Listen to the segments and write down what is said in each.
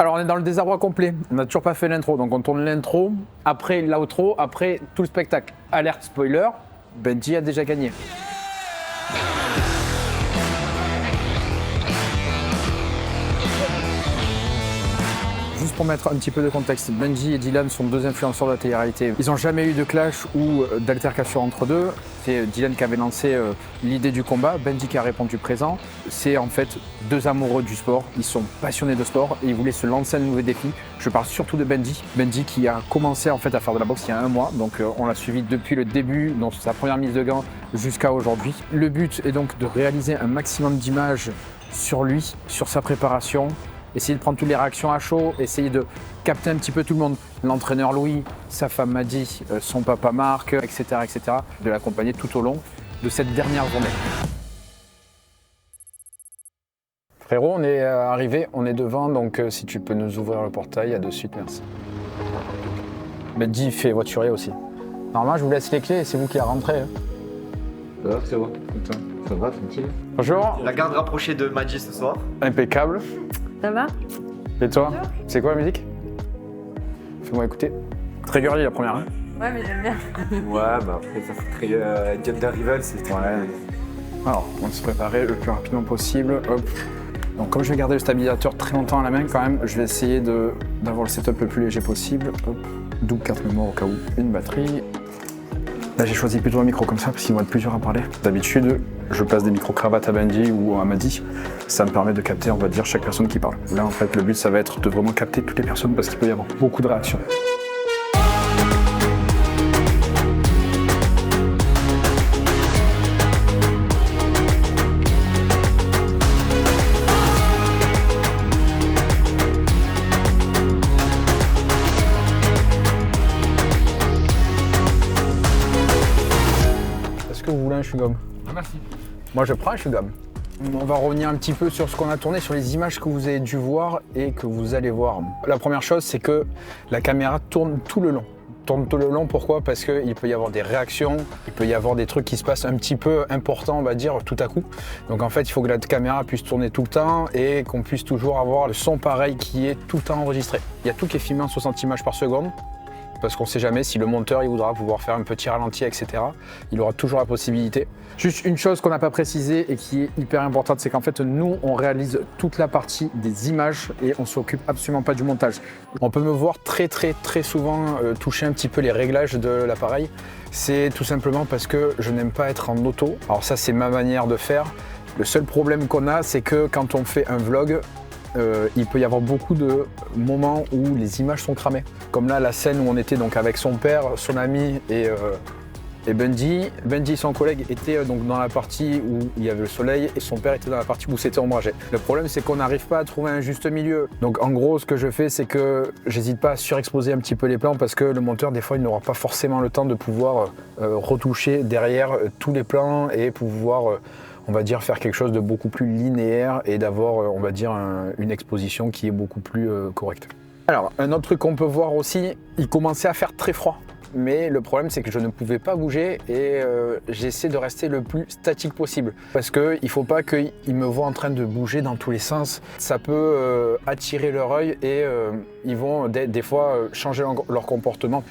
Alors on est dans le désarroi complet, on n'a toujours pas fait l'intro, donc on tourne l'intro, après l'outro, après tout le spectacle. Alerte spoiler, Benji a déjà gagné. Juste pour mettre un petit peu de contexte, Benji et Dylan sont deux influenceurs de la télé-réalité. Ils n'ont jamais eu de clash ou d'altercation entre deux. C'est Dylan qui avait lancé l'idée du combat, Benji qui a répondu présent. C'est en fait deux amoureux du sport, ils sont passionnés de sport et ils voulaient se lancer un nouveau défi. Je parle surtout de Benji. Benji qui a commencé en fait à faire de la boxe il y a 1 mois, donc on l'a suivi depuis le début, dans sa première mise de gants jusqu'à aujourd'hui. Le but est donc de réaliser un maximum d'images sur lui, sur sa préparation, essayer de prendre toutes les réactions à chaud, essayer de capter un petit peu tout le monde. L'entraîneur Louis, sa femme Maddy, son papa Marc, etc., de l'accompagner tout au long de cette dernière journée. Frérot, on est arrivé, on est devant, donc si tu peux nous ouvrir le portail, à de suite, merci. Benji fait voiturier aussi. Normalement, je vous laisse les clés et c'est vous qui la rentrez. Hein. Ça va, c'est bon. Ça va, tranquille. Bonjour. La garde rapprochée de Maddy ce soir. Impeccable. Ça va? Et toi? C'est quoi la musique? Fais-moi écouter. Très girly la première. Hein? Ouais, mais j'aime bien. Ouais, bah après ça fait très Gender Rival, c'est Ouais. Alors, on va se préparer le plus rapidement possible. Hop. Donc, comme je vais garder le stabilisateur très longtemps à la main quand même, je vais essayer d'avoir le setup le plus léger possible. Hop. Double carte mémoire au cas où. Une batterie. Là, j'ai choisi plutôt un micro comme ça parce qu'ils vont être plus durs à parler. D'habitude, je place des micro-cravates à Benji ou à Maddy. Ça me permet de capter, on va dire, chaque personne qui parle. Là, en fait, le but, ça va être de vraiment capter toutes les personnes parce qu'il peut y avoir beaucoup de réactions. Est-ce que vous voulez un chewing-gum? Merci. Moi, je prends un chewing-gum. On va revenir un petit peu sur ce qu'on a tourné, sur les images que vous avez dû voir et que vous allez voir. La première chose, c'est que la caméra tourne tout le long. Tourne tout le long, pourquoi? Parce qu'il peut y avoir des réactions, il peut y avoir des trucs qui se passent un petit peu importants, on va dire, tout à coup. Donc en fait, il faut que la caméra puisse tourner tout le temps et qu'on puisse toujours avoir le son pareil qui est tout le temps enregistré. Il y a tout qui est filmé en 60 images par seconde. Parce qu'on ne sait jamais si le monteur il voudra pouvoir faire un petit ralenti, etc. Il aura toujours la possibilité. Juste une chose qu'on n'a pas précisée et qui est hyper importante, c'est qu'en fait, nous, on réalise toute la partie des images et on s'occupe absolument pas du montage. On peut me voir très souvent toucher un petit peu les réglages de l'appareil. C'est tout simplement parce que je n'aime pas être en auto. Alors ça, c'est ma manière de faire. Le seul problème qu'on a, c'est que quand on fait un vlog, il peut y avoir beaucoup de moments où les images sont cramées. Comme là, la scène où on était donc avec son père, son ami et Benji. Benji, son collègue, était donc dans la partie où il y avait le soleil et son père était dans la partie où c'était ombragé. Le problème, c'est qu'on n'arrive pas à trouver un juste milieu. Donc en gros, ce que je fais, c'est que j'hésite pas à surexposer un petit peu les plans parce que le monteur, des fois, il n'aura pas forcément le temps de pouvoir retoucher derrière tous les plans et pouvoir... on va dire faire quelque chose de beaucoup plus linéaire et d'avoir, on va dire, une exposition qui est beaucoup plus correcte. Alors, un autre truc qu'on peut voir aussi, il commençait à faire très froid. Mais le problème, c'est que je ne pouvais pas bouger et j'essaie de rester le plus statique possible. Parce qu'il ne faut pas qu'ils me voient en train de bouger dans tous les sens. Ça peut attirer leur œil et ils vont des fois changer leur comportement.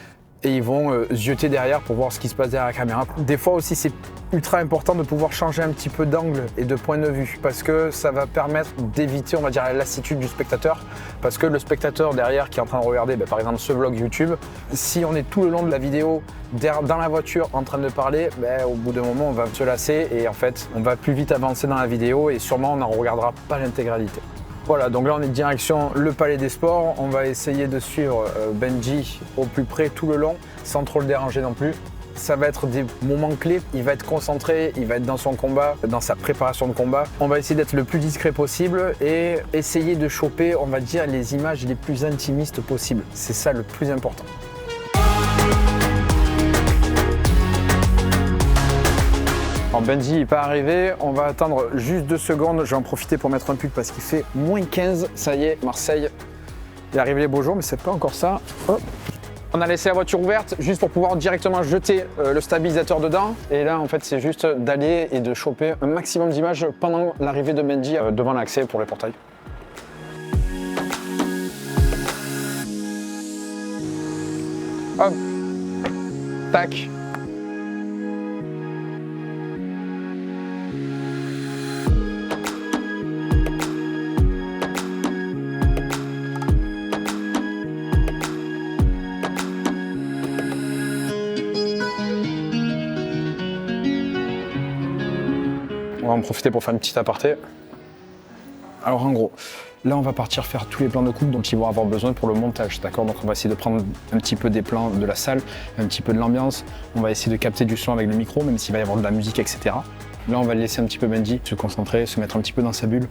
Et ils vont zioter derrière pour voir ce qui se passe derrière la caméra. Des fois aussi, c'est ultra important de pouvoir changer un petit peu d'angle et de point de vue parce que ça va permettre d'éviter, on va dire, la lassitude du spectateur. Parce que le spectateur derrière qui est en train de regarder, par exemple, ce vlog YouTube, si on est tout le long de la vidéo dans la voiture en train de parler, au bout d'un moment, on va se lasser et en fait, on va plus vite avancer dans la vidéo et sûrement, on n'en regardera pas l'intégralité. Voilà, donc là on est direction le Palais des Sports. On va essayer de suivre Benji au plus près tout le long, sans trop le déranger non plus. Ça va être des moments clés, il va être concentré, il va être dans son combat, dans sa préparation de combat. On va essayer d'être le plus discret possible et essayer de choper, on va dire, les images les plus intimistes possibles. C'est ça le plus important. Alors Benji n'est pas arrivé, on va attendre juste 2 secondes, je vais en profiter pour mettre un pull parce qu'il fait moins 15, ça y est, Marseille, il arrive les beaux jours, mais c'est pas encore ça. Hop. On a laissé la voiture ouverte juste pour pouvoir directement jeter le stabilisateur dedans. Et là, en fait, c'est juste d'aller et de choper un maximum d'images pendant l'arrivée de Benji devant l'accès pour les portails. Hop. Tac. On va en profiter pour faire une petite aparté. Alors en gros, là on va partir faire tous les plans de coupe dont ils vont avoir besoin pour le montage, d'accord? Donc on va essayer de prendre un petit peu des plans de la salle, un petit peu de l'ambiance, on va essayer de capter du son avec le micro, même s'il va y avoir de la musique, etc. Là on va laisser un petit peu Benji se concentrer, se mettre un petit peu dans sa bulle,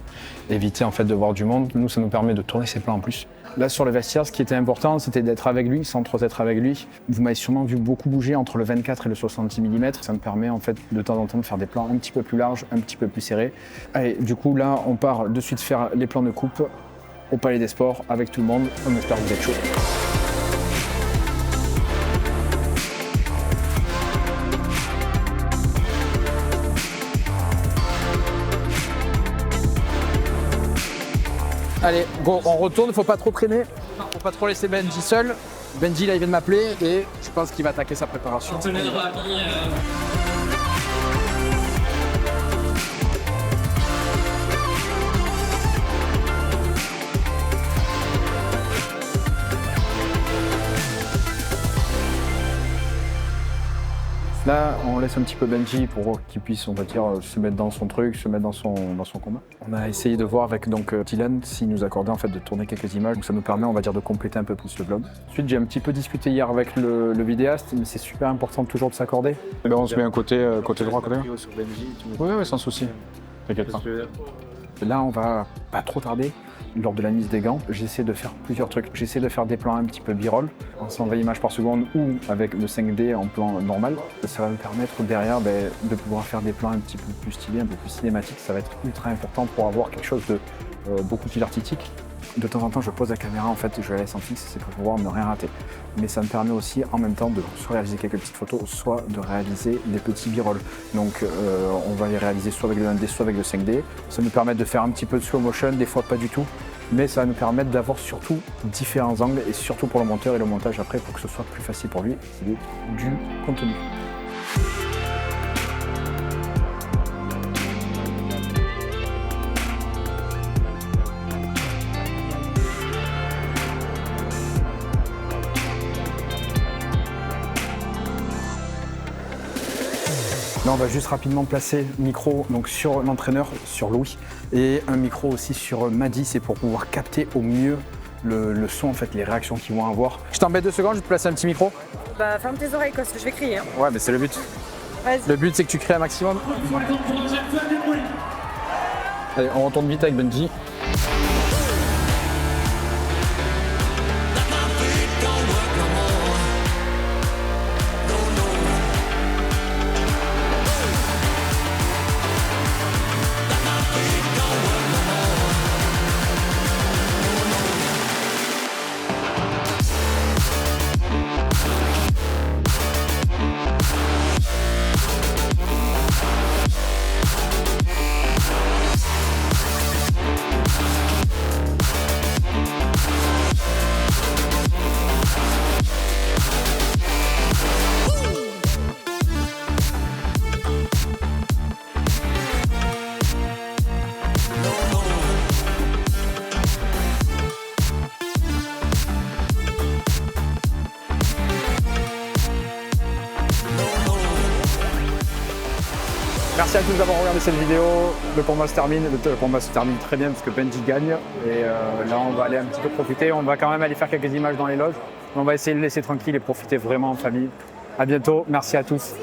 éviter en fait de voir du monde. Nous ça nous permet de tourner ses plans en plus. Là sur le vestiaire, ce qui était important, c'était d'être avec lui, sans trop être avec lui. Vous m'avez sûrement vu beaucoup bouger entre le 24 et le 70 mm. Ça me permet en fait de temps en temps de faire des plans un petit peu plus larges, un petit peu plus serrés. Allez, du coup là, on part de suite faire les plans de coupe au Palais des Sports avec tout le monde. On espère que vous êtes chaud. Allez, go, on retourne, faut pas trop traîner, faut pas trop laisser Benji seul. Benji là il vient de m'appeler et je pense qu'il va attaquer sa préparation. Là, on laisse un petit peu Benji pour qu'il puisse, on va dire, se mettre dans son truc, se mettre dans son combat. On a essayé de voir avec donc Dylan s'il nous accordait en fait de tourner quelques images, donc ça nous permet, on va dire, de compléter un peu plus le vlog. Ensuite, j'ai un petit peu discuté hier avec le vidéaste, mais c'est super important toujours de s'accorder. Et ben, on se met un côté droit, côté gauche. Oui, sans souci. T'inquiète pas. Là, on va pas trop tarder. Lors de la mise des gants, j'essaie de faire plusieurs trucs. J'essaie de faire des plans un petit peu b-roll, en 120 images par seconde ou avec le 5D en plan normal. Ça va me permettre derrière de pouvoir faire des plans un petit peu plus stylés, un peu plus cinématiques. Ça va être ultra important pour avoir quelque chose de beaucoup plus artistique. De temps en temps, je pose la caméra, en fait, je la laisse en fixe, c'est pour pouvoir ne rien rater. Mais ça me permet aussi, en même temps, de soit réaliser quelques petites photos, soit de réaliser des petits b-roll. Donc, on va les réaliser soit avec le 1D, soit avec le 5D. Ça nous permet de faire un petit peu de slow motion, des fois pas du tout. Mais ça va nous permettre d'avoir surtout différents angles, et surtout pour le monteur et le montage après, pour que ce soit plus facile pour lui, c'est du contenu. Là, on va juste rapidement placer le micro donc, sur l'entraîneur, sur Louis, et un micro aussi sur Maddy, c'est pour pouvoir capter au mieux le son, en fait, les réactions qu'ils vont avoir. Je t'embête 2 secondes, je vais te placer un petit micro. Bah, ferme tes oreilles, parce que je vais crier. Hein. Ouais, mais c'est le but. Vas-y. Le but, c'est que tu crées un maximum. Allez, on retourne vite avec Benji. Merci à tous d'avoir regardé cette vidéo. Le combat se termine. Le combat se termine très bien parce que Benji gagne. Et là, on va aller un petit peu profiter. On va quand même aller faire quelques images dans les loges. On va essayer de le laisser tranquille et profiter vraiment en famille. À bientôt. Merci à tous.